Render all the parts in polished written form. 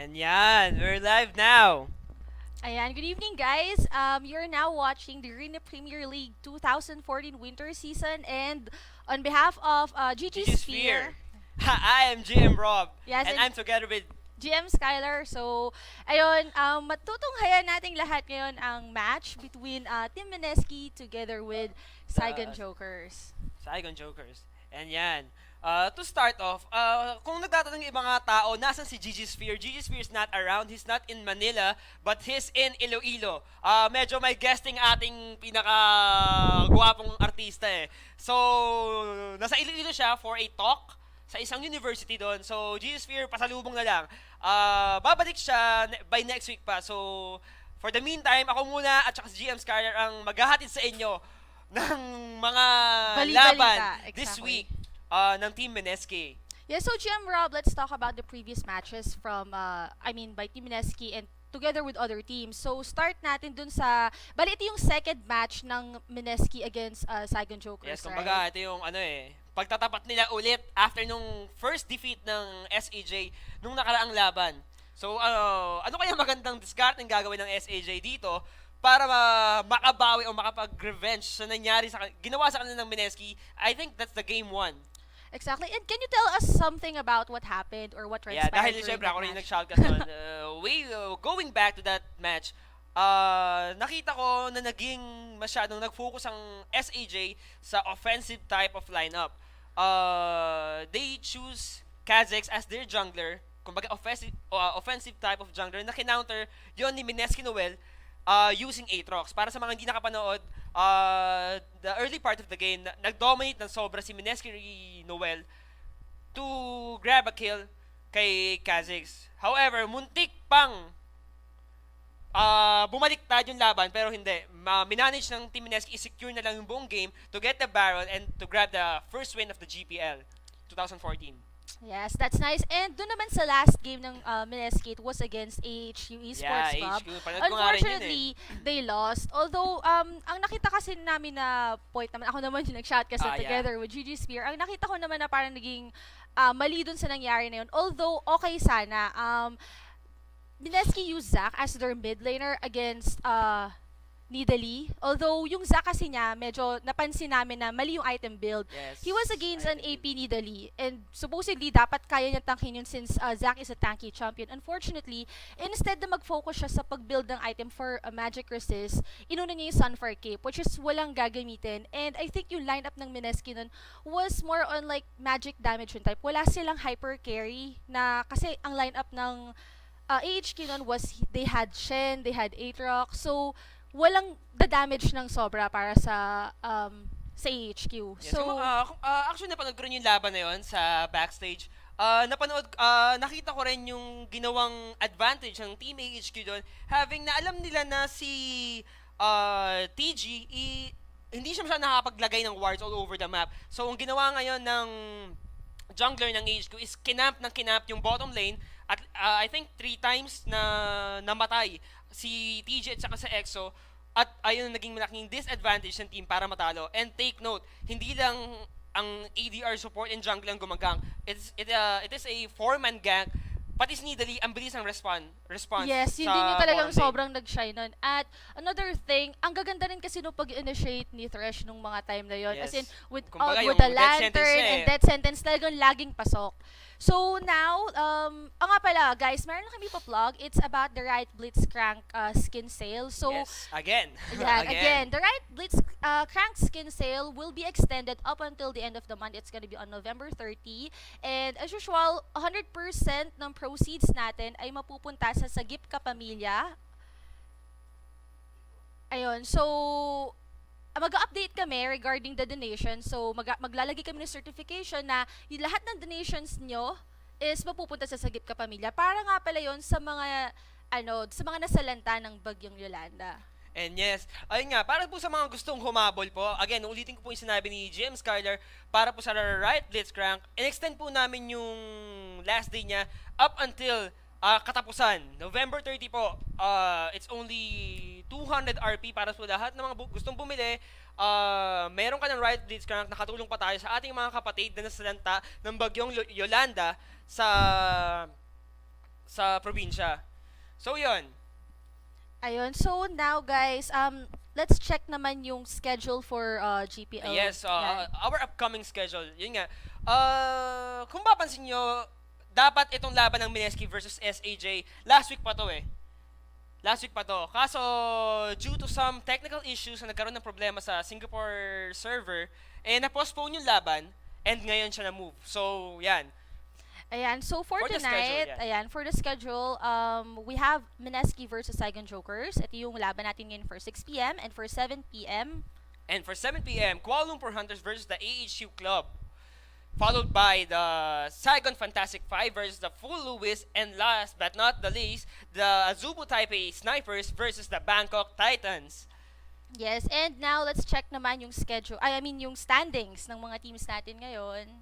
And yan, we're live now. Ayan, good evening guys. You're now watching the Garena Premier League 2014 winter season, and on behalf of GG GG Sphere, Sphere. I am GM Rob. yes, And and I'm together with... GM Skylar. So, ayun, matutunghayan nating lahat ngayon ang match between Team Mineski together with Saigon the Jokers. Saigon Jokers. And yan. To start off, kung nagtatanong yung mga tao, nasan si GG Sphere? GG Sphere is not around. He's not in Manila, but he's in Iloilo. Medyo may guesting ating pinaka-gwapong artista eh. So, nasa Iloilo siya for a talk sa isang university doon. So, GG Sphere, pasalubong na lang. Babalik siya by next week pa. So, for the meantime, ako muna at saka si GM Skylar ang maghahatid sa inyo ng mga laban Bali-balita, this exactly. week ng Team Mineski. Yeah, so GM Rob, let's talk about the previous matches from, by Team Mineski and together with other teams. So, start natin dun sa, bali ito yung second match ng Mineski against Saigon Jokers, Yes, right? kumbaga ito yung pagtatapat nila ulit after nung first defeat ng SAJ nung nakaraang laban. So, ano kaya magandang discarding gagawin ng SAJ dito para makabawi o makapag-revenge sa nangyari ginawa sa kanila ng Mineski? I think that's the game 1. Exactly. And can you tell us something about what happened or what Yeah, transpired dahil during syempre that ako rin yung match? nag-shoutcast doon. Going back to that match, nakita ko na naging masyadong nag-focus ang SAJ sa offensive type of lineup. They choose Kazex as their jungler, kumbaga offensive type of jungler na kinounter yon ni Mineski Noel using Aatrox. Para sa mga hindi nakapanood, the early part of the game, nag-dominate ng sobra si Mineski Noel to grab a kill kay Kazex. However, muntik pang bumaliktad yung laban, pero hindi. Minanage ng Team Mineski i-secure na lang yung buong game to get the Baron and to grab the first win of the GPL 2014. Yes, that's nice. And doon naman sa last game ng Mineski, it was against AHU Esports Club. HQ. Panood ko nga rin yun Unfortunately, they lost. Although, ang nakita kasi namin na point naman, ako naman yung nag-shot kasi Yeah. together with GG Spear, ang nakita ko naman na parang naging mali dun sa nangyari na yun. Although, okay sana. Mineski used Zac as their mid laner against Nidalee. Although, yung Zac kasi niya, medyo napansin namin na mali yung item build. Yes. He was against an I think AP Nidalee. And supposedly, dapat kaya niya tangkin yun since Zac is a tanky champion. Unfortunately, instead na mag-focus siya sa pag-build ng item for a magic resist, inuna niya yung Sunfire Cape, which is walang gagamitin. And I think yung lineup ng Mineski nun was more on like magic damage type. Wala silang hyper carry na kasi ang lineup ng AHQ nun was they had Shen, they had Aatrox. So, walang the-damage ng sobra para sa AHQ. Yes, So, actually napanood ko rin yung laban na yun sa backstage. Nakita ko rin yung ginawang advantage ng Team AHQ doon, having na alam nila na si TG, hindi siya masyadong nakapaglagay ng wards all over the map. So, ang ginawa ngayon ng jungler ng AHQ is kinamp yung bottom lane at I think 3 times na namatay si TG at saka sa EXO, at ayun naging malaking disadvantage ng team para matalo. And take note, hindi lang ang ADR support and jungle ang gumagang. It is a 4-man gank. Pati si Nidalee, ang bilis ng response yes, yun sa din yung talagang bottom lane. sobrang nag-shine nun. At another thing, ang gaganda rin kasi nung pag-initiate ni Thresh nung mga time na yon. Yes. As in, with Kumbaga, the yung death sentence lantern niya and eh. death sentence, talagang laging pasok. So now, nga pala, guys, meron na kami pa-vlog. It's about the right Blitzcrank skin sale. So, Yes, again. yeah, again, the right Blitzcrank skin sale will be extended up until the end of the month. It's gonna be on November 30. And as usual, 100% ng proceeds natin ay mapupunta sa Sagip Ka Pamilya. Ayun, so mag-update kami regarding the donation. So maglalagay kami ng certification na yung lahat ng donations nyo is mapupunta sa Sagip Ka Pamilya. Para nga pala yon sa mga sa mga nasalanta ng Bagyong Yolanda. And yes, ayun nga, para po sa mga gustong humabol po, again, ulitin ko po yung sinabi ni GM Skylar, para po sa right Blitzcrank, in-extend po namin yung last day niya up until katapusan. November 30 po, it's only 200 RP para sa lahat ng mga gustong bumili. Meron ka ng right Blitzcrank, nakatulong pa tayo sa ating mga kapatid na nasalanta ng Bagyong Yolanda sa sa probinsya. So, yun. Ayun. So now guys, let's check naman yung schedule for GPL. Yes, Yan. our upcoming schedule. Yun nga. Kung mapapansin nyo, dapat itong laban ng Mineski versus SAJ, last week pa to eh. Last week pa to. Kaso, due to some technical issues na nagkaroon ng problema sa Singapore server, na-postpone yung laban, and ngayon siya na-move. So, yan. Ayan, so for For the tonight, schedule, for the schedule, we have Mineski versus Saigon Jokers. Ito yung laban natin ngayon for 6 p.m. and for 7 p.m. And for 7 p.m., Kuala Lumpur Hunters versus the AHU Club. Followed by the Saigon Fantastic 5 versus the Full Lewis. And last but not the least, the Azubu Taipei Snipers versus the Bangkok Titans. Yes, and now let's check naman yung schedule. I mean yung standings ng mga teams natin ngayon.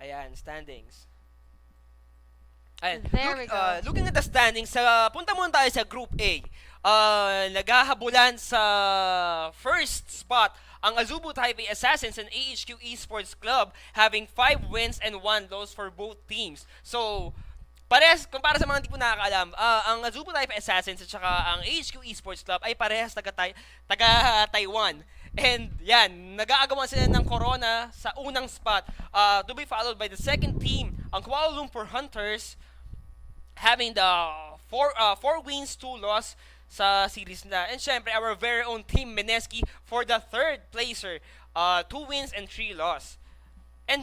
Ayan, standings. Ayan, There we go. looking at the standings, punta muna tayo sa Group A. Naghahabulan sa first spot ang Azubu Taipei Assassins and AHQ Esports Club, having 5 wins and 1 loss for both teams. So, parehas, kung para sa mga hindi po nakakaalam, ang Azubu Taipei Assassins at saka ang AHQ Esports Club ay parehas taga-Taiwan. And yan, nag-aagawan sila ng Corona sa unang spot, to be followed by the second team, ang Kuala Lumpur Hunters, having the 4 wins, 2 loss sa series nila. And syempre, our very own team, Mineski, for the third placer, 2 wins and 3 loss. And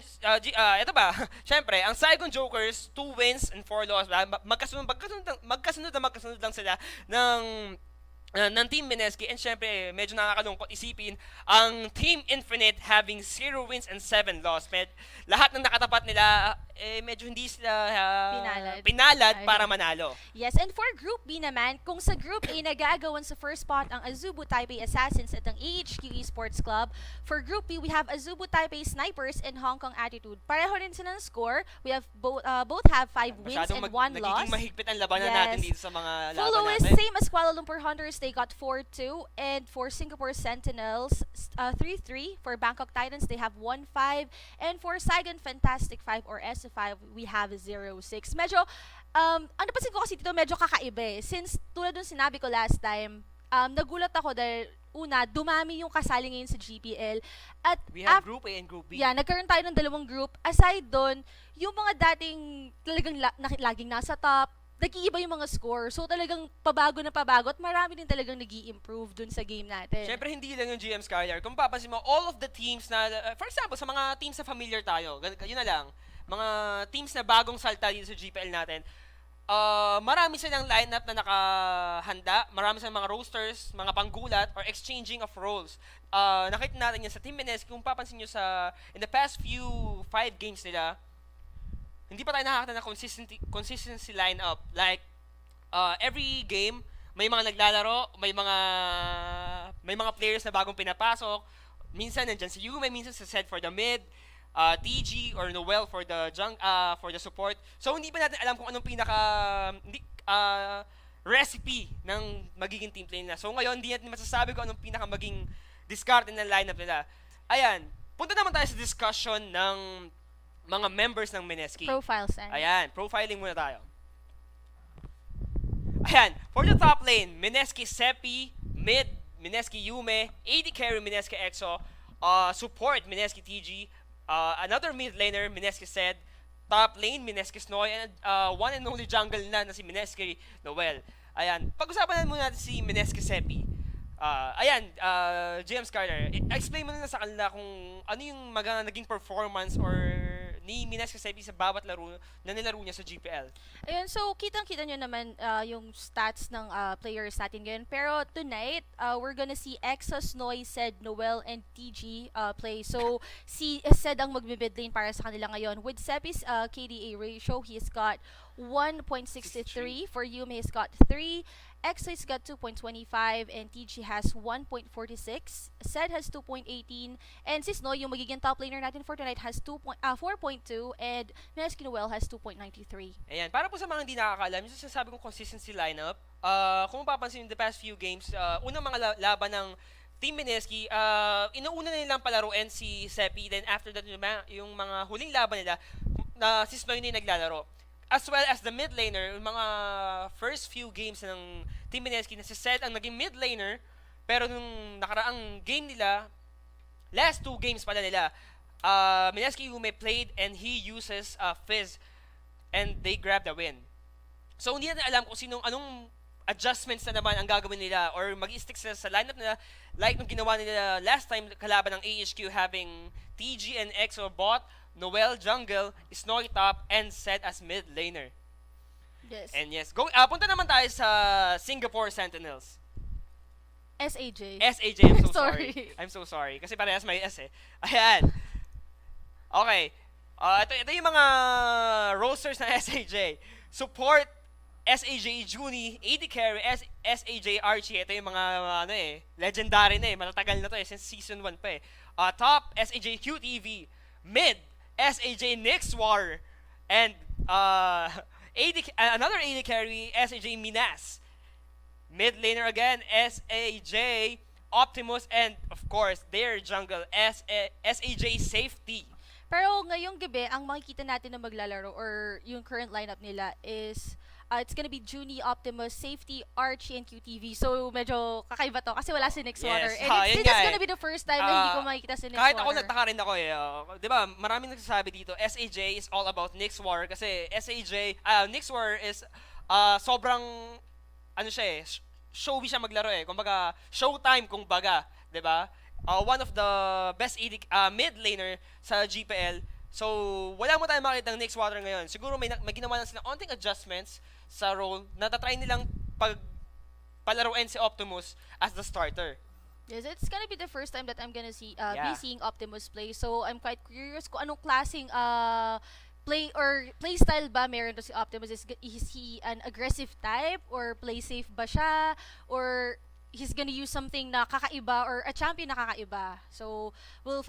ito ba, syempre, ang Saigon Jokers, 2 wins and 4 loss. Magkasunod lang sila ng Team Mineski. And syempre, medyo nakakalungkot isipin, ang Team Infinite having 0 wins and 7 loss. Lahat ng nakatapat nila, medyo hindi sila pinalad para manalo. Yes, and for Group B naman, kung sa Group A nag-aagawan sa first spot ang Azubu Taipei Assassins at ang AHQ Esports Club. For Group B, we have Azubu Taipei Snipers and Hong Kong Attitude. Pareho rin sila ng score. We have both have 5 wins and 1 loss. Nagiging mahigpit ang labanan natin dito sa mga Full laban Lewis, natin. same as Kuala Lumpur Hunters, they got 4-2. And for Singapore Sentinels, 3-3. For Bangkok Titans, they have 1-5. And for Saigon Fantastic 5 or S5, we have 0-6. Medyo, ano pa ko kasi dito, medyo kakaiba eh. Since, tulad nung sinabi ko last time, nagulat ako dahil, una, dumami yung kasali ngayon sa GPL. At We have Group A and Group B. yeah, nagkaroon tayo ng dalawang group. Aside doon, yung mga dating talagang laging nasa top, nag-iiba yung mga score. So talagang pabago na pabago at marami din talagang nag-i-improve dun sa game natin. Siyempre, hindi lang yung GM Skylar. Kung papansin mo, all of the teams na, for example, sa mga teams na familiar tayo, yun na lang, mga teams na bagong salta dito sa GPL natin, marami silang lineup na nakahanda, marami silang mga roasters, mga panggulat, or exchanging of roles. Nakita natin yan sa Team Mineski. Kung papansin nyo in the past few 5 games nila, hindi pa tayo nakakita ng consistency lineup. Like, every game, may mga naglalaro, may mga players na bagong pinapasok. Minsan nandyan si Yume, minsan si Sed for the mid, TG or Noel for the support. So hindi pa natin alam kung anong recipe ng magiging team play nila. So ngayon, hindi natin masasabi kung anong maging discard ng lineup nila. Ayan, punta naman tayo sa discussion ng mga members ng Mineski. Profiles. Ayan, profiling muna tayo. Ayan, for the top lane, Mineski Seppi, mid, Mineski Yume, AD carry, Mineski Exo, support, Mineski TG, another mid laner, Mineski Sed, top lane, Mineski Snoy, and one and only jungle na si Mineski Noel. Ayan, pag-usapan muna natin si Mineski Seppi. GM Skylar, explain mo na sa kanila kung ano yung naging performance or ni Mineski Seppi sa bawat laro na nilaro niya sa GPL. Ayun, so kitang-kita nyo naman yung stats ng players natin ngayon. Pero tonight, we're gonna see Exos, Noy, Sed, Noel, and TG play. So, si Sed ang magbe-mid lane para sa kanila ngayon. With Seppi's KDA ratio, he's got 1.63. For Yume, he's got 3. Exo has got 2.25 and TG has 1.46. Sed has 2.18 and si Snow, yung magiging top laner natin for tonight, has 4.2 and Mineski Noel has 2.93. Ayan, para po sa mga hindi nakakaalam, yung sasabi kong consistency lineup, kung mapapansin in the past few games, unang mga laban ng Team Mineski, inuuna na nilang palaruin si Seppi, then after that, yung mga huling laban nila, na si Snoy na yung naglalaro. As well as the mid laner, yung mga first few games ng Team Mineski, na si Seth ang naging mid laner, pero nung nakaraang game nila, last two games pala nila, Mineski Yume played and he uses Fizz, and they grab the win. So hindi natin alam kung anong adjustments na naman ang gagawin nila or mag-stick sila sa lineup nila like nung ginawa nila last time kalaban ng AHQ, having TG and EXO bot, Noel jungle, Snowy top, and Seth as mid laner. Yes. And yes, punta naman tayo sa Singapore Sentinels. SAJ. SAJ, I'm so sorry. Sorry. I'm so sorry. Kasi parehas may S eh. Ayan. Okay. Ito yung mga rosters ng SAJ. Support, SAJ Juni, AD Carry, SAJ Archie. Ito yung mga legendary na eh. Malatagal na to eh, since season 1 pa eh. Top, SAJ QTV. Mid, SAJ Nixwar. And another AD Carry, SAJ Minas. Mid laner again, SAJ Optimus, and of course, their jungle, SAJ Safety. Pero ngayong gabi, ang makikita natin na maglalaro or yung current lineup nila is it's gonna be Junie, Optimus, Safety, Archie, and QTV. So, medyo kakaiba to kasi wala si Nixwater. Yes. And Yun it's nga gonna be the first time na hindi ko makikita si Nixwater. Kahit ako nagtaka rin ako eh. Di ba, maraming nagsasabi dito, SAJ is all about Nixwar kasi Nixwar is sobrang, siya eh, showy siya maglaro eh. Kumbaga, showtime kumbaga. Di ba? One of the best mid laner sa GPL. So, wala mo tayong makita ng Nixwater ngayon. Siguro may ginawa lang silang onting adjustments sa role na tatry nilang palaruin si Optimus as the starter. Yes, it's gonna be the first time that I'm gonna be seeing Optimus play. So, I'm quite curious kung anong klaseng play style ba meron to si Optimus. Is he an aggressive type or play safe ba siya or he's gonna use something na kakaiba or a champion na kakaiba. So we'll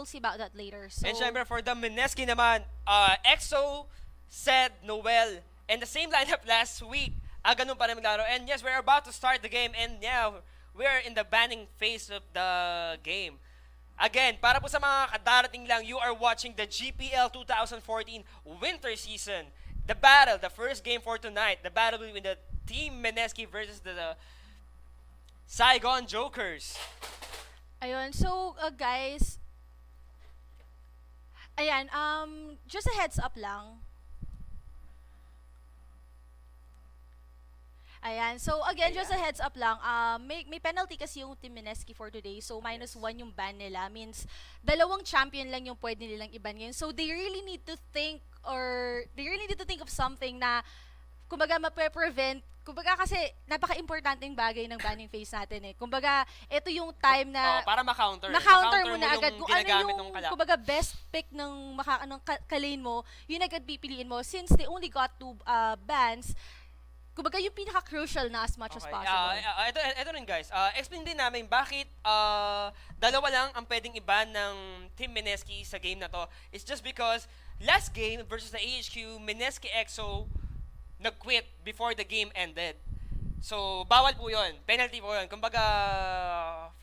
see about that later. So And syempre for the Mineski naman, EXO, Sed, Noel, and the same lineup last week. Ganun pa rin maglaro. And yes, we're about to start the game, and yeah, we're in the banning phase of the game. Again, para po sa mga kadarating lang, you are watching the GPL 2014 winter season. The battle, the first game for tonight, the battle between the Team Mineski versus the Saigon Jokers. ayun. So guys, ayan, just a heads up lang. Ayan. So again, just a heads up lang. May penalty kasi yung Team Mineski for today. So -1 yung ban nila. Means dalawang champion lang yung pwede nilang iban ngayon. So they really need to think of something na kumbaga mape-prevent. Kumbaga kasi napaka-importanteng bagay ng banning phase natin eh. Kumbaga ito yung time na Para ma-counter. na-counter mo na agad yung kung ano ginagamit yung ng kalap. kumbaga best pick ng kalane mo, yun agad pipiliin mo. Since they only got 2 bans, kumbaga yung pinaka-crucial na as much as possible. Ito rin guys, explain din namin bakit dalawa lang ang pwedeng iban ng Team Mineski sa game na to. It's just because last game versus the AHQ, Mineski EXO nag-quit before the game ended. So, bawal po yun. Penalty po yun. Kumbaga,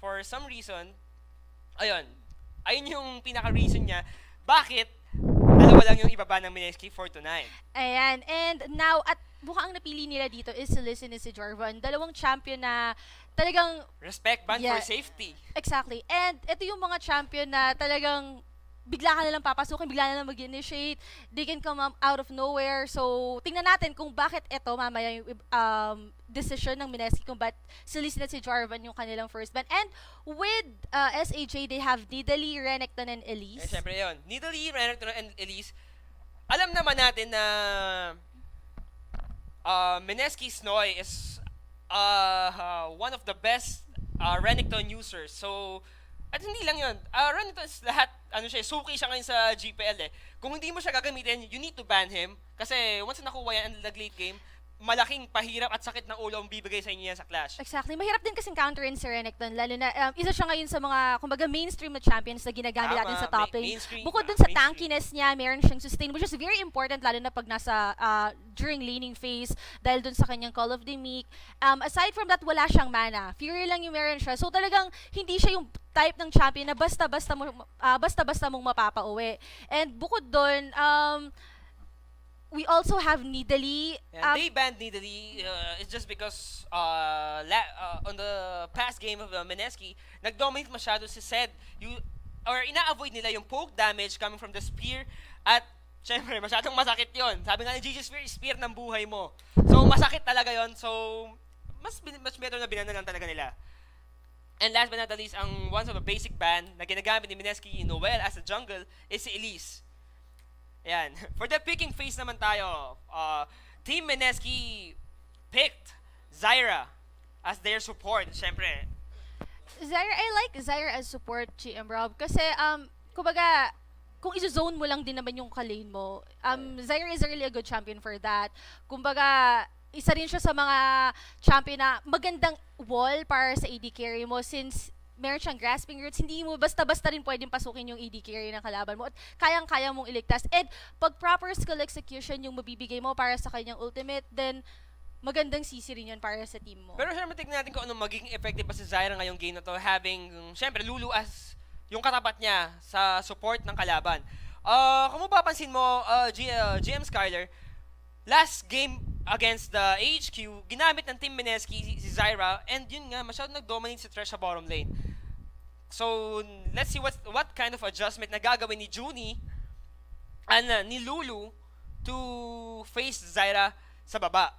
for some reason, ayun yung pinaka-reason niya bakit dalawa lang yung ibaba ng Mineski for tonight. Ayan. And now, at mukhang napili nila dito is si Listen and si Jorvan. Dalawang champion na talagang Respect ban for safety. exactly. And ito yung mga champion na talagang bigla ka na lang papasukin, bigla na lang mag-initiate, they can come out of nowhere. So, tingnan natin kung bakit ito mamaya yung decision ng Mineski kung ba't si Listen at si Jarvan yung kanilang first ban. And with SAJ, they have Nidalee, Renekton, and Elise. Siyempre yun. Nidalee, Renekton, and Elise, alam naman natin na Mineski Snoy is one of the best Renekton users. So, at hindi lang yun. Renekton is lahat, suki siya ngayon sa GPL eh. Kung hindi mo siya gagamitin, you need to ban him. Kasi once nakuha yan ang late game, malaking pahirap at sakit ng ulo ang bibigay sa inyo yan sa Clash. Exactly. Mahirap din kasing counterin si Renekton, lalo na isa siya ngayon sa mga, kumbaga, mainstream na champions na ginagamit Tama, natin sa top lane. mainstream, Bukod dun sa mainstream. tankiness niya, meron siyang sustain, which is very important, lalo na pag nasa, during laning phase, dahil dun sa kanyang Call of the Meek. Aside from that, wala siyang mana. Fury lang yung meron siya. So talagang, hindi siya yung type ng champion na basta-basta mong mapapauwi. And bukod dun, we also have Nidalee. Yeah, they banned Nidalee. It's just because on the past game of Mineski, nag-dominate masyado si Zed. Or ina-avoid nila yung poke damage coming from the spear. At syempre, masyadong masakit yon. Sabi nga ni GG spear ng buhay mo. So masakit talaga yon. So mas better na binana lang talaga nila. And last but not the least, ang one of the basic ban na ginagamit ni Mineski Noel as a jungle is si Elise. Ayan. For the picking phase naman tayo, Team Mineski picked Zyra as their support, syempre. Zyra, I like Zyra as support, GM Rob, kasi, kumbaga, kung iso-zone mo lang din naman yung kalane mo, Zyra is really a good champion for that. Kumbaga, isa rin siya sa mga champion na magandang wall para sa AD carry mo, since meron siyang grasping roots, hindi mo basta-basta rin pwedeng pasukin yung AD carry ng kalaban mo at kayang-kaya mong iligtas. And pag proper skill execution yung mabibigay mo para sa kanyang ultimate, then magandang sisi rin yun para sa team mo. Pero syempre, tignan natin kung anong magiging effective pa si Zyra ngayong game na to, having, syempre, Lulu as yung katapat niya sa support ng kalaban. Kung mapapansin mo, GM Skylar, last game against the HQ, ginamit ng Team Mineski si Zyra, and yun nga, masyadong nag-dominate si Thresh sa bottom lane. So, let's see what kind of adjustment na gagawin ni Junie and ni Lulu to face Zyra sa baba.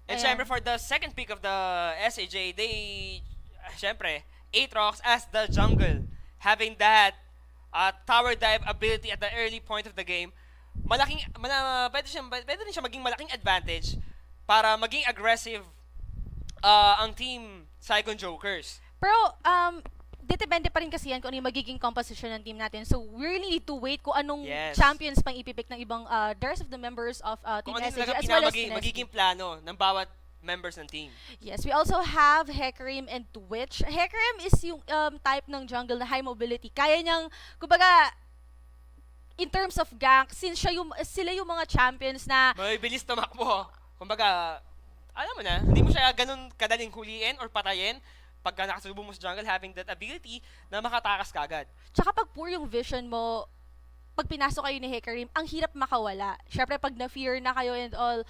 And Ayan. syempre, for the second pick of the SAJ, they, syempre, Aatrox as the jungle, having that tower dive ability at the early point of the game, pwede rin siya maging malaking advantage para maging aggressive ang team Saigon Jokers. Pero, depende pa rin kasi yan kung ano yung magiging composition ng team natin. So, we really need to wait kung anong Yes. champions pang ipipick ng ibang, the rest of the members of Team Kung ano SAG, talaga as well as magiging Mineski. plano ng bawat members ng team. Yes, we also have Hecarim and Twitch. Hecarim is yung type ng jungle na high mobility. Kaya niyang, kumbaga, in terms of gank, since sila yung mga champions na May bilis tumakbo. Kumbaga, alam mo na, hindi mo siya ganun kadaling huliin or patayin pagka nakasubo mo sa jungle, having that ability na makatakas kagad. tsaka pag poor yung vision mo, pag pinasok kayo ni Hecarim, ang hirap makawala. Syempre, pag na-fear na kayo and all,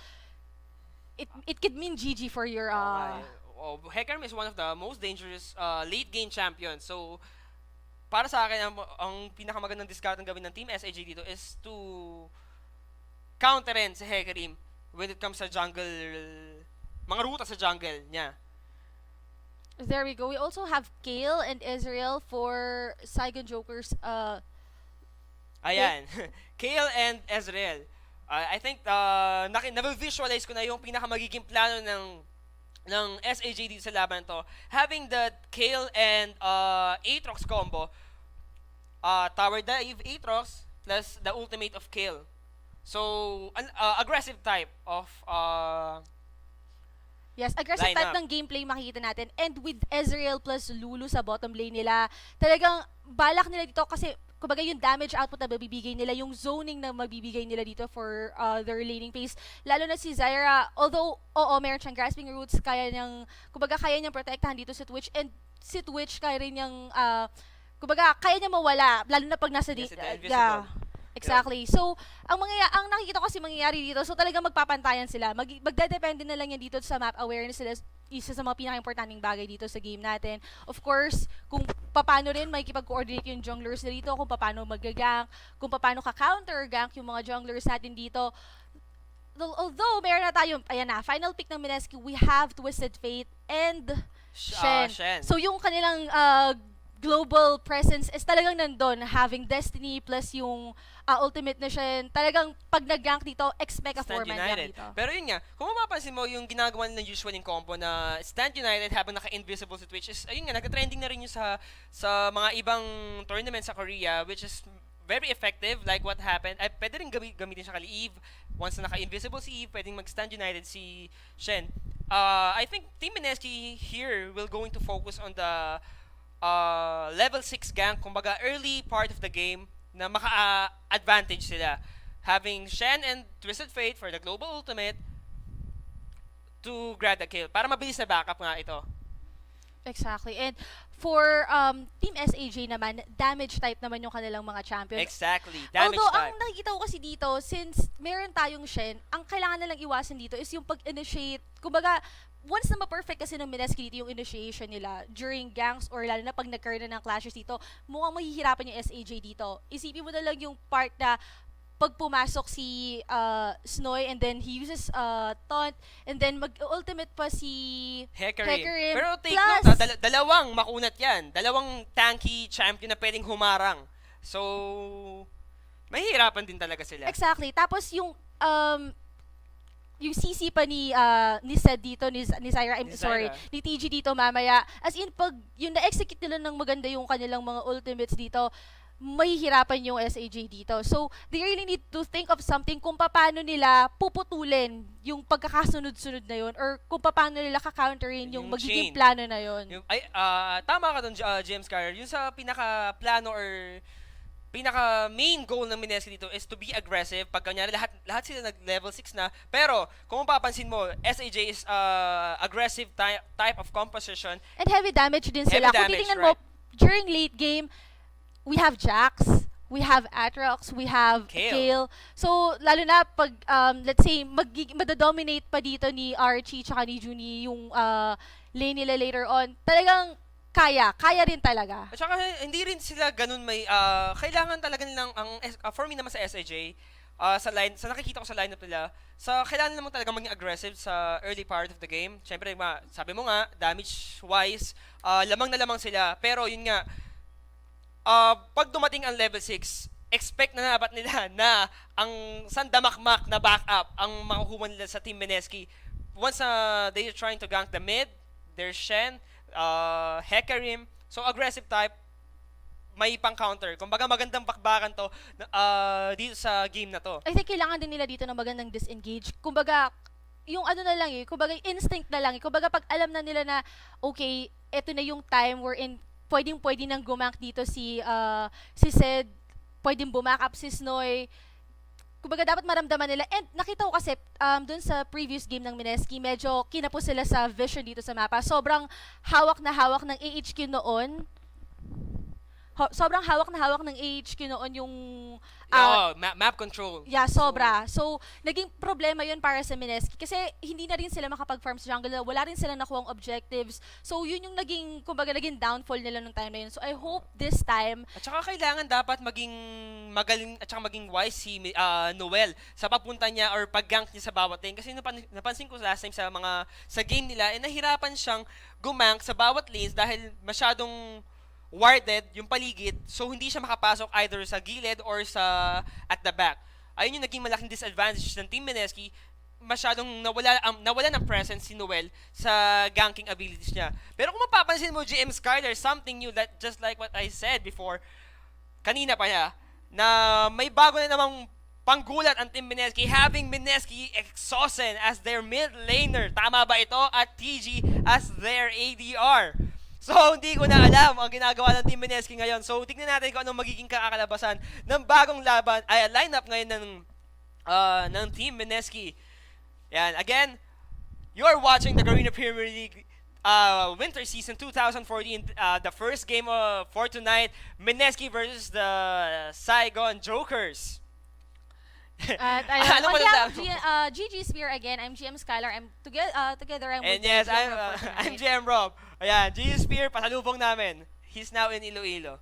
it could mean GG for your... Hecarim is one of the most dangerous late game champions. So, para sa akin, ang pinakamagandang discount ang gawin ng Team SAG dito is to counterin si Hecarim when it comes sa jungle, mga ruta sa jungle niya. There we go. We also have Kale and Ezreal for Saigon Jokers. Ayan. Kale and Ezreal. I think na-visualize ko na yung pinakamagiging plano ng SAJ dito sa laban to. Having the Kale and Aatrox combo, tower dive Aatrox plus the ultimate of Kale. So, aggressive type of Yes, aggressive type lineup. ng gameplay makikita natin. And with Ezreal plus Lulu sa bottom lane nila, talagang balak nila dito kasi kumbaga yung damage output na mabibigay nila, yung zoning na mabibigay nila dito for their laning phase. Lalo na si Zyra, although, meron siyang grasping roots, kaya niyang protektahan dito si Twitch, and si Twitch kaya rin niyang, kaya niya mawala, lalo na pag nasa Yes, invisible. yeah. Exactly. So, ang nakikita ko kasi mangyayari dito, so talagang magpapantayan sila. Magdedepende na lang yan dito sa map awareness sila, isa sa mga pinaka-importanting bagay dito sa game natin. Of course, kung paano rin makikipag-coordinate yung junglers na dito, kung paano mag-gank, kung paano ka-counter-gank yung mga junglers natin dito. Although, meron na tayo, ayan na, final pick ng Mineski, we have Twisted Fate and Shen. So, yung kanilang global presence is talagang nandun, having Destiny plus yung ultimate na Shen. Talagang pag nag-gank dito, expect a Stand 4-man United. gank dito. Pero yun nga, kung mapapansin mo yung ginagawa nila usual yung combo na Stand United habang naka-invisible si Twitch is, ayun nga, nagka-trending na rin yun sa mga ibang tournaments sa Korea, which is very effective, like what happened. Ay, pwede rin gamitin siya kay Eve, Once na naka-invisible si Eve, pwedeng mag-stand united si Shen. I think Team Mineski here will going to focus on the level 6 gank, kumbaga early part of the game na maka-advantage sila. Having Shen and Twisted Fate for the global ultimate to grab the kill. Para mabilis na backup nga ito. Exactly. And for Team SAJ naman, damage type naman yung kanilang mga champion. Exactly. Damage Although, type. ang nakikita ko kasi dito, since meron tayong Shen, ang kailangan nalang iwasan dito is yung pag-initiate. Kumbaga, once na ma-perfect kasi ng Mineski dito yung initiation nila during ganks or lalo na pag nagkaroon na ng clashes dito, mukhang mahihirapan yung SAJ dito. Isipin mo na lang yung part na pag pumasok si Snoy and then he uses taunt and then mag-ultimate pa si Hecarim. Pero take Plus, note, dalawang makunat yan. Dalawang tanky champion na pwedeng humarang. So, mahihirapan din talaga sila. exactly. Tapos yung CC pa ni Sed dito, ni Zyra, I'm Ni sorry, Zyra. ni TG dito mamaya. As in, pag yung na-execute nila ng maganda yung kanilang mga ultimates dito, mahihirapan yung SAJ dito. So, they really need to think of something kung paano nila puputulin yung pagkakasunod-sunod na yun or kung paano nila ka-counterin yung Yung magiging chain. plano na yun. Tama ka dun, James Skylar. Yung sa pinaka-plano or pinaka-main goal ng Mineski dito is to be aggressive. Pag kanyari, lahat sila nag-level 6 na. Pero, kung mapapansin mo, SAJ is aggressive type of composition. And heavy damage din Heavy sila. Kung damage, titingnan mo, right. during late game, we have Jax, we have Atrox, we have Kale. So, lalo na pag, let's say, madadominate pa dito ni Archie tsaka ni Junie yung lane nila later on, talagang kaya rin talaga. At saka, hindi rin sila ganun may, kailangan talaga nilang, for me naman sa SAJ, sa nakikita ko sa lineup nila, kailangan naman talaga maging aggressive sa early part of the game. Siyempre, sabi mo nga, damage-wise, lamang na lamang sila. Pero, yun nga, pag dumating ang level 6, expect na dapat nila na ang sandamakmak na backup ang makukuha nila sa Team Mineski. Once they're trying to gank the mid, there's Shen, Hecarim, so aggressive type, may pang-counter. Kumbaga magandang bakbakan to dito sa game na to. I think kailangan din nila dito ng magandang disengage. Kumbaga, yung ano na lang kumbaga instinct na lang Kumbaga pag alam na nila na, okay, eto na yung time wherein pwedeng-pwede nang gumank dito si Sed, pwedeng bumack up si Snoy. Kumbaga dapat maramdaman nila. And nakita ko kasi dun sa previous game ng Mineski, medyo kinapos sila sa vision dito sa mapa. Sobrang hawak na hawak ng AHQ noon. Sobrang hawak na hawak ng AHQ noon yung Map control. yeah, sobra. So, naging problema yun para sa Mineski kasi hindi na rin sila makapag-farm sa jungle. Wala rin sila nakuhang objectives. So, yun yung naging downfall nila nung time na yun. So, I hope this time... At saka kailangan dapat maging magaling at saka maging wise si Noel sa papunta niya or pag-gank niya sa bawat lane. Kasi napansin ko last time sa game nila, nahirapan siyang gumank sa bawat lanes dahil masyadong warded yung paligid, so hindi siya makapasok either sa gilid or sa at the back. Ayun yung naging malaking disadvantage ng Team Mineski, masyadong nawala ng presence si Noel sa ganking abilities niya. Pero kung mapapansin mo, GM Skylar, something new that just like what I said before, kanina pa niya, na may bago na namang panggulat ang Team Mineski, having Mineski Exosen as their mid laner. Tama ba ito? At TG as their ADR. So, hindi ko na alam ang ginagawa ng Team Mineski ngayon. So, tignan natin kung anong magiging kakalabasan ng bagong lineup ngayon ng Team Mineski. Yan, again, you're watching the Garena Premier League Winter Season 2014. The first game for tonight, Mineski versus the Saigon Jokers. At Ano on mo behalf na- of GG Spear again, I'm GM Skylar. Together I'm And with yes, GM Rob for I'm tonight. GM Rob. Ayan, G Spear, pasalubong namin. He's now in Iloilo.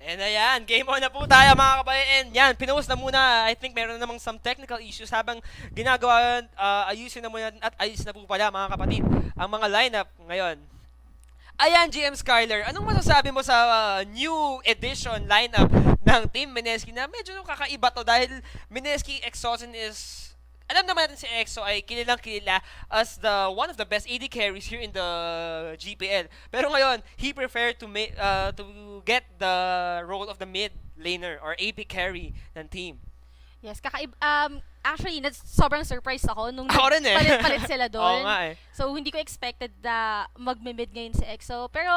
And ayan, game on na po tayo mga kabayan. Yan, pinost na muna. I think meron namang some technical issues habang ginagawa yun, ayusin na muna at ayos na po pala mga kapatid ang mga lineup ngayon. Ayan, GM Skylar, anong masasabi mo sa new edition lineup ng Team Mineski na medyo kakaiba to dahil Mineski Exosen is alam naman natin si EXO ay kilalang kilala as the one of the best AD carries here in the GPL. Pero ngayon, he preferred to get the role of the mid laner or AP carry ng team. Yes, actually, sobrang surprised ako nung Ako rin eh. palit-palit sila Oo doon. nga eh. So, hindi ko expected na magme-mid ngayon si EXO. Pero,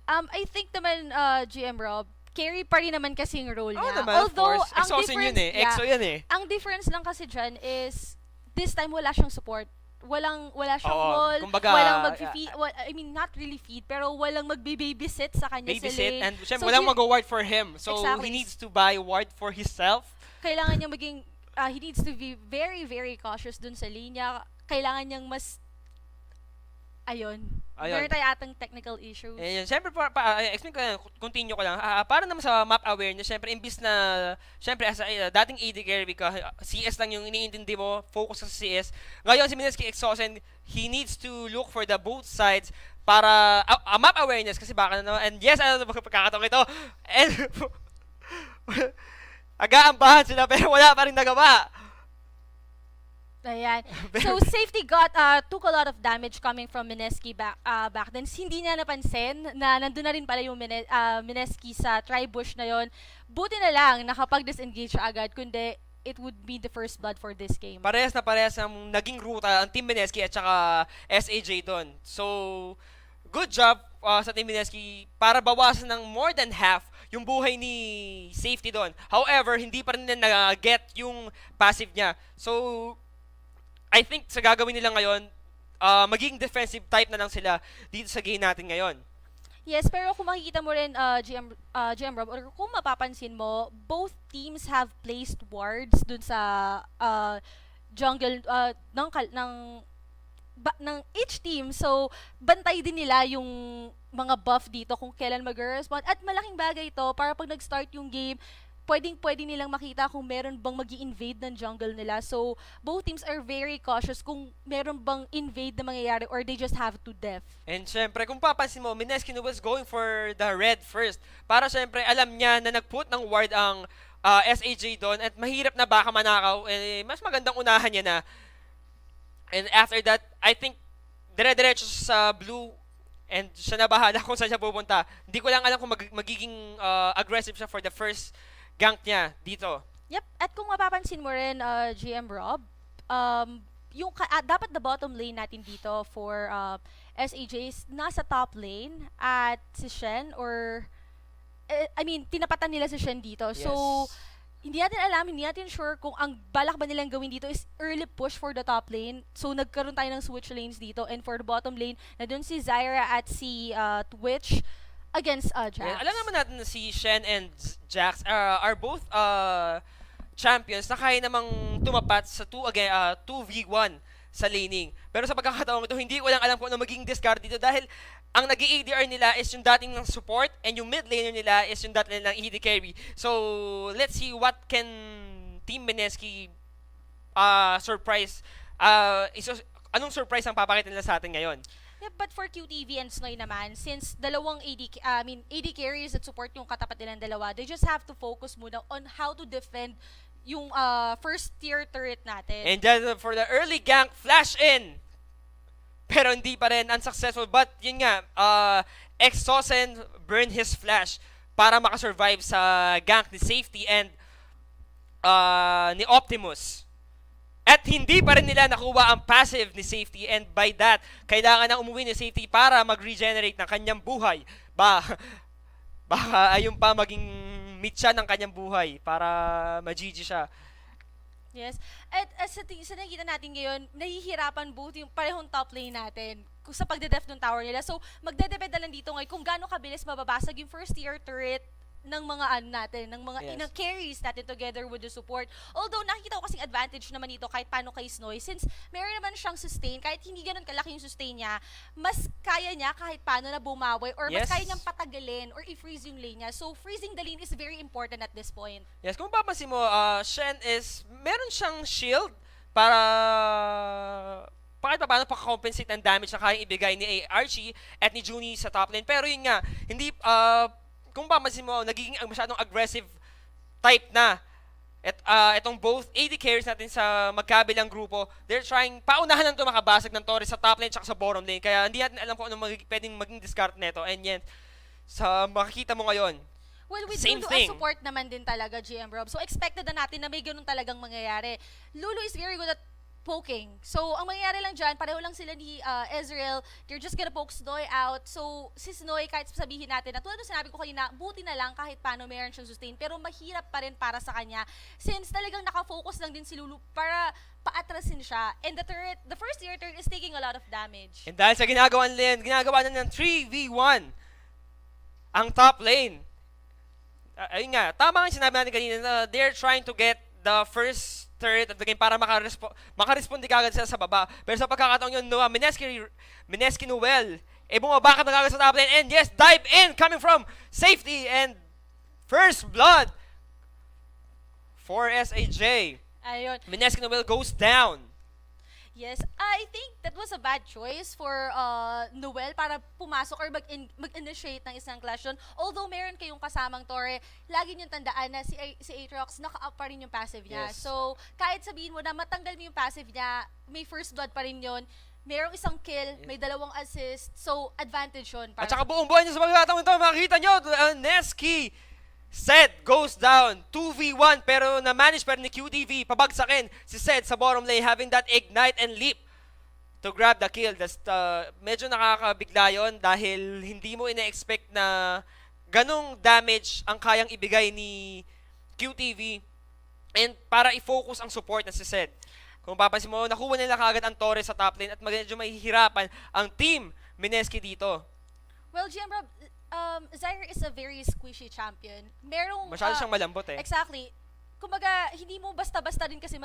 I think naman, GM Rob, carry pa rin naman kasi yung role Oo niya. naman, of Although, course. ang Exosen yun difference, eh. EXO yan eh. ang difference lang kasi dyan is, this time wala siyang support. Wala siyang Oo, wall, kumbaga, walang mag-feed, I mean, not really feed, pero walang mag-babysit sa kanya sa Babysit lane. and syempre So, walang mag-ward for him. So Exactly. he needs to buy ward for himself. Kailangan niya maging, he needs to be very, very cautious dun sa lane niya. Kailangan niyang mas, ayun. Meron tayo atang technical issues. Ayan, syempre explain ko lang, continue ko lang. Para naman sa map awareness, syempre imbis na syempre as dating AD carry ka, CS lang yung iniintindi mo, focus ka sa CS. Ngayon si Mineski Exosen, he needs to look for the both sides para map awareness kasi baka na naman. And yes, ano ba pagkakataon ito? And agaambahan sila pero wala pa rin nagawa. Ayan. So, safety took a lot of damage coming from Mineski back then. Hindi niya napansin na nandun na rin pala yung Mineski sa tri-bush na yon. Buti na lang nakapag-disengage siya agad, kundi it would be the first blood for this game. Parehas na parehas ang naging ruta ang Team Mineski at saka SAJ doon. So, good job sa Team Mineski para bawasan ng more than half yung buhay ni safety doon. However, hindi pa rin nila na-get yung passive niya. So, I think sa gagawin nila ngayon, magiging defensive type na lang sila dito sa game natin ngayon. Yes, pero kung makikita mo rin, GM Rob, or kung mapapansin mo, both teams have placed wards dun sa jungle ng each team. So, bantay din nila yung mga buff dito kung kailan mag-respond. At malaking bagay ito para pag nag-start yung game, pwede nilang makita kung meron bang mag-i-invade ng jungle nila. So, both teams are very cautious kung meron bang invade na mangyayari or they just have to def. And syempre, kung papansin mo, Mineski was going for the red first. Para syempre, alam niya na nag-put ng ward ang SAJ doon at mahirap na baka manakaw. Mas magandang unahan niya na. And after that, I think, dire-diretso sa blue and siya na bahala kung saan siya pupunta. Hindi ko lang alam kung magiging aggressive siya for the first gank niya dito. Yep, at kung mapapansin mo rin, GM Rob, dapat the bottom lane natin dito for SAJs nasa top lane at si Shen tinapatan nila si Shen dito. Yes. So, hindi natin sure kung ang balak ba nilang gawin dito is early push for the top lane. So, nagkaroon tayo ng switch lanes dito. And for the bottom lane, na dun si Zyra at si Twitch against Jax. Yeah, alam naman natin na si Shen and Jax are both champions na kaya namang tumapat sa 2v1 sa laning. Pero sa pagkakataon ito, hindi ko lang alam kung ano magiging discard dito dahil ang nag-ADR nila is yung dating ng support and yung mid laner nila is yung dating ng AD carry. So, let's see what can Team Mineski surprise. Anong surprise ang papakita nila sa atin ngayon? Yeah, but for QTV and Snoy naman, since dalawang AD carriers that support yung katapat nilang dalawa, they just have to focus muna on how to defend yung first tier turret natin. And then for the early gank, flash in! Pero hindi pa rin unsuccessful. But yun nga, Exosen burned his flash para makasurvive sa gank ni Safety and ni Optimus. At hindi pa rin nila nakuha ang passive ni Safety and by that, kailangan na umuwi ni Safety para mag-regenerate ng kanyang buhay. Baka ayun pa maging mitya ng kanyang buhay para ma-GG siya. Yes. At sa nakikita natin ngayon, nahihirapan both yung parehong top lane natin sa pagde-def ng tower nila. So, magdedepend na lang dito ngayon kung gaano kabilis mababasag yung first tier turret ng mga natin, ng mga Yes. ng carries natin together with the support. Although nakikita ko kasing advantage naman dito kahit paano kay Snoy, since meron naman siyang sustain, kahit hindi ganun kalaki yung sustain niya, mas kaya niya kahit paano na bumawi or mas Yes. kaya niyang patagalin or i-freeze yung lane niya. So freezing the lane is very important at this point. Yes, kung papansin mo, Shen is, meron siyang shield para kahit pa paano pakakompensate ng damage na kayang ibigay ni Archie at ni Junie sa top lane. Pero yun nga, hindi, kung papansin mo, nagiging masyadong aggressive type na. Itong both AD carries natin sa magkabilang grupo, they're trying, paunahan lang ito makabasag ng Torres sa top lane at sa bottom lane. Kaya hindi natin alam kung ano pwedeng maging discard neto. And yan, sa makikita mo ngayon, Well, with same Lulu, thing. support naman din talaga, GM Rob. So, expected na natin na may ganun talagang mangyayari. Lulu is very good at poking. So, ang mangyayari lang dyan, pareho lang sila ni Ezreal. They're just gonna poke Snoy out. So, si Snoy, kahit sabihin natin, na tulad ng sinabi ko kanina, buti na lang kahit paano meron siyang sustain. Pero mahirap pa rin para sa kanya. Since talagang nakafocus lang din si Lulu para paatrasin siya. And the first tier turn is taking a lot of damage. and dahil sa ginagawa na ng 3v1 ang top lane. Ayun nga, tama ang sinabi natin kanina na they're trying to get the first turret of the game para makaresponde kagad sila sa baba. Pero sa pagkakataon yun, Mineski-Noel, bumaba ka na kagad sa top lane. And yes, dive in, coming from safety and first blood for SAJ. Ayun. Mineski-Noel goes down. Yes, I think that was a bad choice for Noel para pumasok or mag-initiate ng isang clash yun. Although meron kayong kasamang Torre, lagi niyong tandaan na si Aatrox naka-up pa rin yung passive niya. Yes. So, kahit sabihin mo na matanggal mo yung passive niya, may first blood pa rin yun. Merong isang kill, may dalawang assist. So, advantage yun. At saka buong buhay niya sa pagkakataon ito, makikita nyo, Neski Sed goes down, 2v1, pero na-manage pa rin ni QTV, pabagsakin si Sed sa bottom lane, having that ignite and leap to grab the kill. Medyo nakakabigla yun dahil hindi mo ina-expect na ganong damage ang kayang ibigay ni QTV and para i-focus ang support na si Sed. Kung papansin mo, nakuha nila kagad ang Torres sa top lane at medyo mahihirapan ang team Mineski dito. Well, GM Rob, Zyra is a very squishy champion. Masyado siyang malambot eh. Exactly. Kumbaga, hindi mo basta-basta rin kasi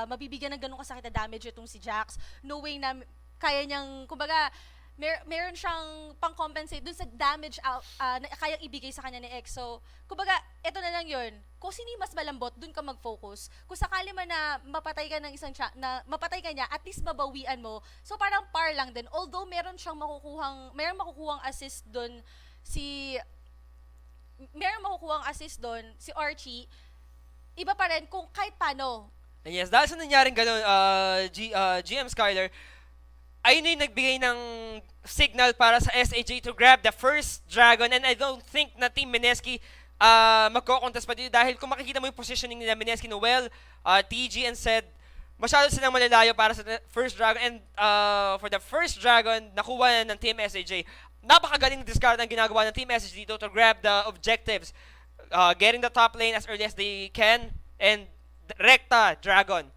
mabibigyan ng ganun kasakit na damage itong si Jax, knowing na kaya niyang, kumbaga, meron siyang pang-compensate dun sa damage na kayang ibigay sa kanya ni EXO. Kumbaga, eto na lang yun. Kung sino yung mas malambot, dun ka mag-focus. Kung sakali man na mapatay ka ng mapatay ka niya, at least mabawian mo. So parang par lang din. Although meron makukuhang assist dun si Archie, iba pa rin kung kahit paano. And yes, dahil sa nangyaring gano'n, GM Skylar, ayun na yung nagbigay ng signal para sa SAJ to grab the first dragon, and I don't think na Team Mineski magko-contest pa dito dahil kung makikita mo yung positioning nila Mineski, Noel, TG and Sed, masyado silang malalayo para sa first dragon, and for the first dragon, nakuha na ng Team SAJ. Napakagaling discard ang ginagawa ng Team SAJ dito to grab the objectives, getting the top lane as early as they can, and Rekta Dragon.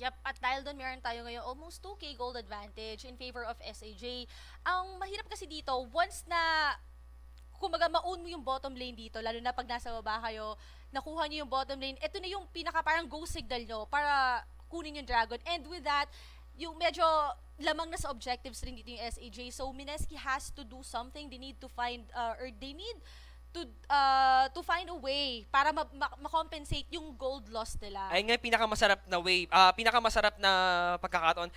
Yep, at dahil doon meron tayo ngayon almost 2k gold advantage in favor of SAJ. Ang mahirap kasi dito, once na kumbaga ma-own mo yung bottom lane dito, lalo na pag nasa baba kayo, nakuha niyo yung bottom lane, ito na yung pinaka parang go signal nyo para kunin yung dragon. And with that, yung medyo lamang na sa objectives rin dito yung SAJ. So Mineski has to do something. They need to find, to find a way para ma-compensate yung gold loss nila. Ay nga pinakamasarap na way, pinakamasarap na pagkakataon.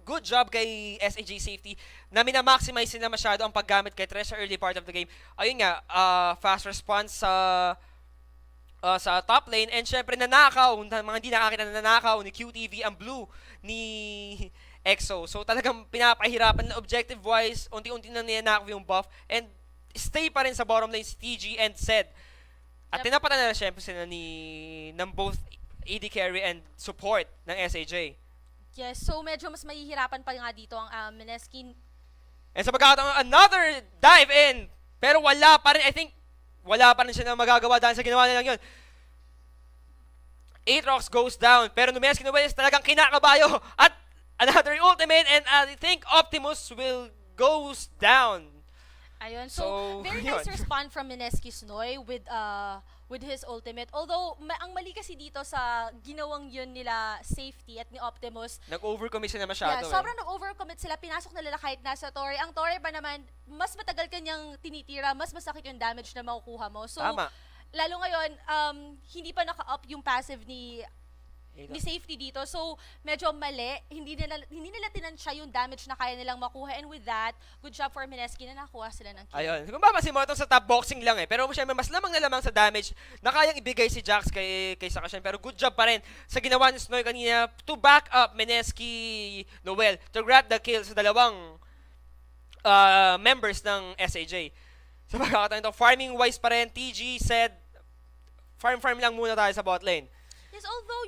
Good job kay SAJ Safety na minamaximize nila masyado ang paggamit kay Thresh sa early part of the game. Ayun nga, fast response sa top lane, and syempre nanakaw, mga hindi nakakita na nanakaw ni QTV ang blue ni EXO. So talagang pinapahirapan na objective-wise, unti-unti na ninakaw yung buff, and stay pa rin sa bottom lane si TG and Sed. At tinapatan na syempre sila ng both AD carry and support ng SAJ. Yes, so medyo mas mahihirapan pa nga dito ang Mineski. And sa pagkakataon, another dive in! Pero wala pa rin, I think, wala pa rin siya na magagawa dahil sa ginawa nilang yun. Aatrox goes down, pero Mineski Noel talagang kinakabayo. At another ultimate, and I think Optimus will goes down. Ayun. So, So, very yun. nice respond from Mineski's Noy with his ultimate. Although, ang mali kasi dito sa ginawang yun nila Safety at ni Optimus, Nag-overcommit sila yeah, masyado sobrang nag-overcommit sila, pinasok nila kahit nasa Torre. Ang Torre pa naman, mas matagal kanyang tinitira, mas masakit yung damage na makukuha mo. So, Tama. lalo ngayon, hindi pa naka-up yung passive ni Safety dito. So, medyo mali. Hindi nila tinansya yung damage na kaya nilang makuha. And with that, good job for Mineski na nakuha sila ng kill. Ayun. Kung mapapansin mo, itong sa top boxing lang eh. Pero syempre, mas lamang na lamang sa damage na kayang ibigay si Jax kay Sakashan. Pero good job pa rin sa ginawa ni Snoy kanina to back up Mineski Noel to grab the kill sa dalawang members ng SAJ. Sa pagkakataon ito, farming-wise pa rin, TG said, farm lang muna tayo sa bot lane. Yes, although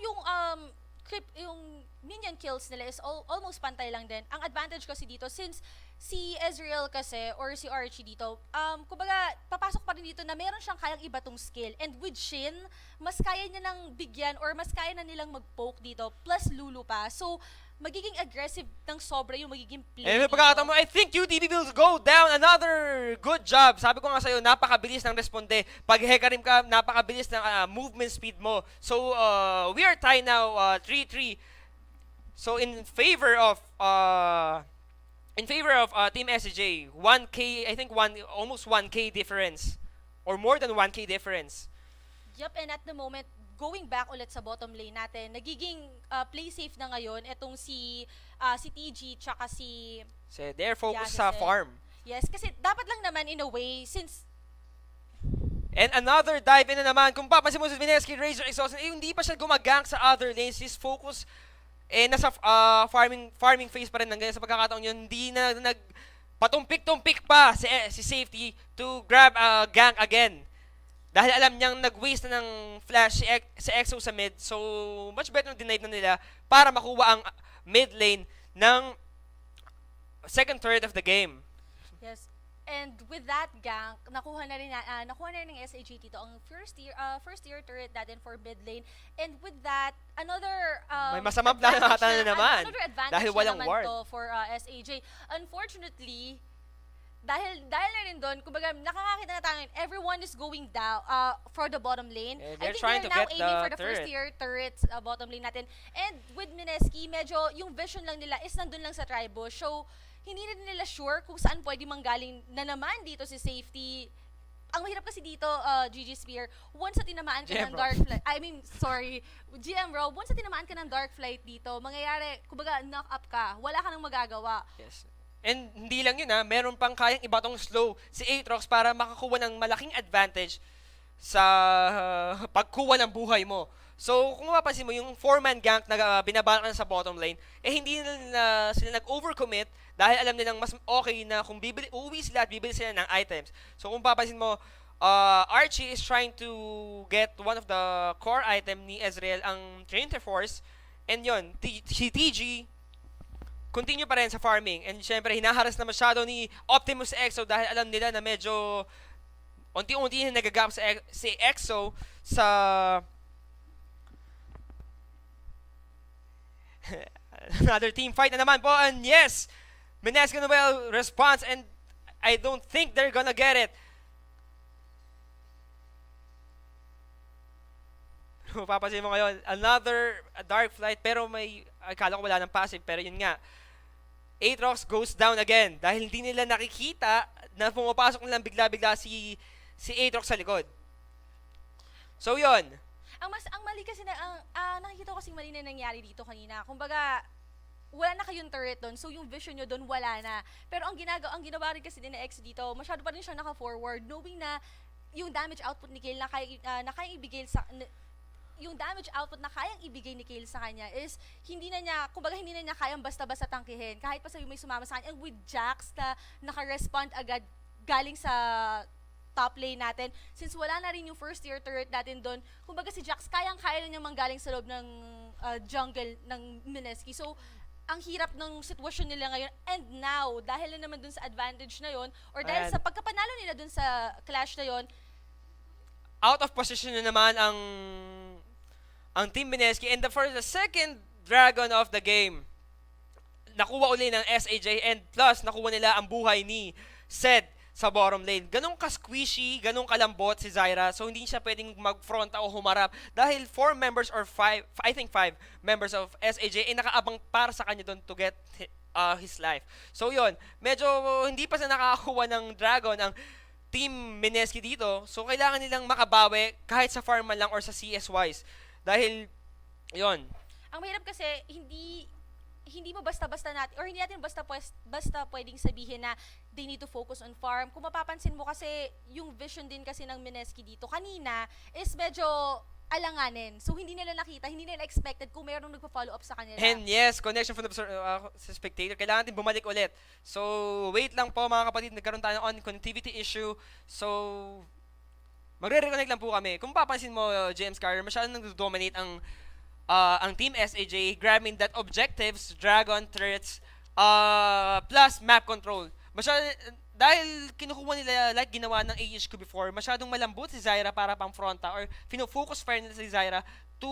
yung minion kills nila is almost pantay lang din. Ang advantage kasi dito, since si Ezreal kasi or si Archie dito, kumbaga papasok pa rin dito na meron siyang kayang iba tong skill. And with Shin, mas kaya niya nang bigyan or mas kaya na nilang mag-poke dito, plus Lulu pa. So, magiging aggressive ng sobra yung magiging play Eh, dito. pagkakataon mo, I think UTV will go down. Another good job. Sabi ko nga sa'yo, napakabilis ng responde. Pag hekarim ka, napakabilis ng movement speed mo. So, we are tied now, 3-3. So, in favor of Team SJ, 1K, I think almost 1K difference. Or more than 1K difference. Yup, and at the moment, going back ulit sa bottom lane natin, nagiging play safe na ngayon itong si TG tsaka si So, they're focused Yeah, sa kasi- farm. Yes, kasi dapat lang naman in a way since And another dive in na naman. Kung papansin mo si Mineski, Razor Exhaust, hindi pa siya gumagank sa other lanes. His focus, nasa farming phase pa rin ng ganyan sa pagkakataon yun. Hindi na patumpik-tumpik pa si Safety to grab gank again. Dahil alam niyang nag-waste na ng flash si EXO sa mid. So, much better na denied na nila para makuha ang mid lane ng second third of the game. yes. And with that gank, nakuha na rin ng SAG dito ang first year turret natin for mid lane. And with that, another May masamang plano ata na naman. Another advantage Dahil walang naman ward. to for SAJ. Unfortunately, dahil na rin doon, kumbaga nakakakita na tayo, everyone is going down for the bottom lane. Yeah, I they're think trying they're to now get aiming the for the first turret. year turrets bottom lane natin. And with Mineski, medyo yung vision lang nila is nandun lang sa tribush. So, hindi na nila sure kung saan pwede manggaling na naman dito si Safety. Ang mahirap kasi dito, GG Spear, once na tinamaan ka GM ng bro. Dark Flight, GM bro, once na tinamaan ka ng Dark Flight dito, mangyayari, kumbaga, knock up ka, wala ka nang magagawa. Yes. And hindi lang yun meron pang kayang ibatong slow si Aatrox para makakuha ng malaking advantage sa pagkuha ng buhay mo. So, kung mapapansin mo, yung 4-man gank na binabalak na sa bottom lane, hindi sila nag-overcommit dahil alam nilang mas okay na kung uuwi sila at bibili sila ng items. So, kung papansin mo, Archie is trying to get one of the core item ni Ezreal, ang Trinity Force. And yun, si TG, continue pa rin sa farming. And syempre, hinaharas na masyado ni Optimus EXO dahil alam nila na medyo unti-unti na nagagap si EXO sa another team fight na naman po. And yes, Mineski Noel response and I don't think they're gonna get it. Papansin mo ngayon, another dark flight pero akala ko wala ng passive pero yun nga. Aatrox goes down again dahil hindi nila nakikita na pumapasok nilang bigla-bigla si Aatrox sa likod. So yun. Ang mali kasi nakikita ko kasing mali na nangyari dito kanina. Kumbaga, wala na kayong turret doon, so yung vision nyo doon wala na. Pero ang ginawa rin kasi din na X dito, masyado pa rin siya naka-forward, knowing na yung damage output ni Kale na kayang ibigay yung damage output na kayang ibigay ni Kale sa kanya is hindi na niya kayang basta-basta tangkihin. Kahit pa sabi may sumama sa kanya. And with Jax na naka-respond agad galing sa top lane natin, since wala na rin yung first year turret natin doon, kumbaga si Jax kayang-kaya na niya manggaling sa loob ng jungle ng Mineski. So, ang hirap ng sitwasyon nila ngayon. And now, dahil na naman dun sa advantage na yon or dahil sa pagkapanalo nila dun sa clash na yon, out of position na naman ang Team Mineski. And for the second dragon of the game, nakuha uli ng SAJ and plus nakuha nila ang buhay ni Sed sa bottom lane. Ganun ka-squishy, ganun kalambot si Zyra, so hindi siya pwedeng mag-fronta o humarap dahil 4 members or 5, I think 5 members of SAJ ay nakaabang para sa kanya doon to get his life. So yun, medyo hindi pa sa nakakakuha ng Dragon ang Team Mineski dito, so kailangan nilang makabawi kahit sa farm man lang or sa CS wise. Dahil, yun, Ang mahirap kasi, hindi mo basta-basta natin, or hindi natin basta pwedeng sabihin na they need to focus on farm. Kung mapapansin mo kasi, yung vision din kasi ng Mineski dito kanina is medyo alanganin. So, hindi nila nakita, hindi nila expected kung mayroong nagpa-follow up sa kanila. and yes, connection from the sa spectator, kailangan din bumalik ulit. So, wait lang po mga kapatid, nagkaroon tayo ng connectivity issue. So, magre-reconnect lang po kami. Kung papansin mo, James Carter, masyadong nag-dominate ang Team SAJ, grabbing that objectives, dragon, turrets, plus map control. Dahil kinukuha nila like ginawa ng AHQ before, masyadong malambot si Zyra para pang fronta or fino-focus fire nila si Zyra to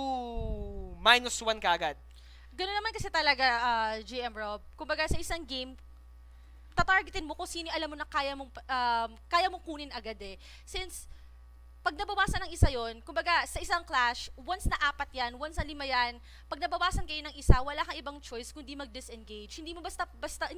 -1 kagad. Ganoon naman kasi talaga, GM Rob. Kumbaga sa isang game, tatargetin mo kung sino alam mo na kaya mong kunin agad eh. Since pag nabawasan ng isa yon, kumbaga sa isang clash, once na 4 yan, once na 5 yan, pag nabawasan kayo ng isa, wala kang ibang choice kundi mag-disengage. Hindi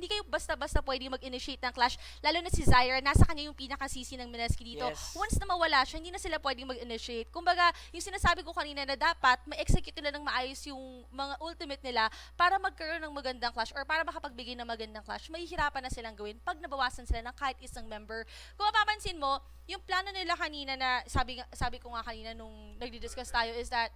kayo basta-basta pwede mag-initiate ng clash, lalo na si Zyra, nasa kanya yung pinaka-CC ng Mineski dito. Yes. Once na mawala siya, hindi na sila pwedeng mag-initiate. Kumbaga, yung sinasabi ko kanina na dapat ma-execute nila ng maayos yung mga ultimate nila para magkaroon ng magandang clash or para makapagbigay ng magandang clash, mahihirapan na silang gawin pag nabawasan sila ng kahit isang member. Kung mapapansin mo, yung plano nila kanina na sabi ko nga kanina nung nagdi-discuss tayo is that